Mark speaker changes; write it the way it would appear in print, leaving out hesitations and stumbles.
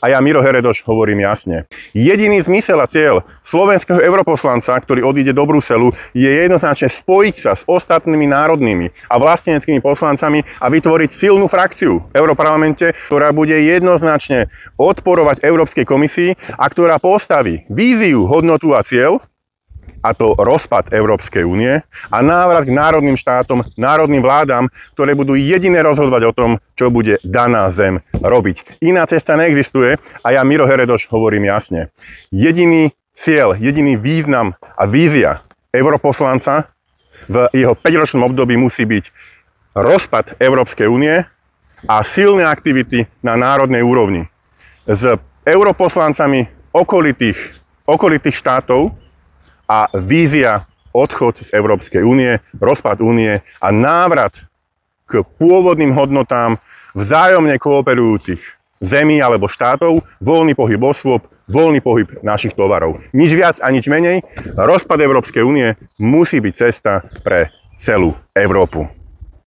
Speaker 1: A ja, Miro Heredoš, hovorím jasne. Jediný zmysel a cieľ slovenského europoslanca, ktorý odíde do Bruselu, je jednoznačne spojiť sa s ostatnými národnými a vlasteneckými poslancami a vytvoriť silnú frakciu v Europarlamente, ktorá bude jednoznačne odporovať Európskej komisii a ktorá postaví víziu, hodnotu a cieľ, a to rozpad Európskej únie a návrat k národným štátom, národným vládam, ktoré budú jediné rozhodovať o tom, čo bude daná zem robiť. Iná cesta neexistuje a ja, Miro Heredoš, hovorím jasne. Jediný cieľ, jediný význam a vízia europoslanca v jeho 5-ročnom období musí byť rozpad Európskej únie a silné aktivity na národnej úrovni. S europoslancami okolitých štátov a vízia odchod z Európskej únie, rozpad únie a návrat k pôvodným hodnotám vzájomne kooperujúcich zemí alebo štátov, voľný pohyb osôb, voľný pohyb našich tovarov. Nič viac a nič menej, rozpad Európskej únie musí byť cesta pre celú Európu.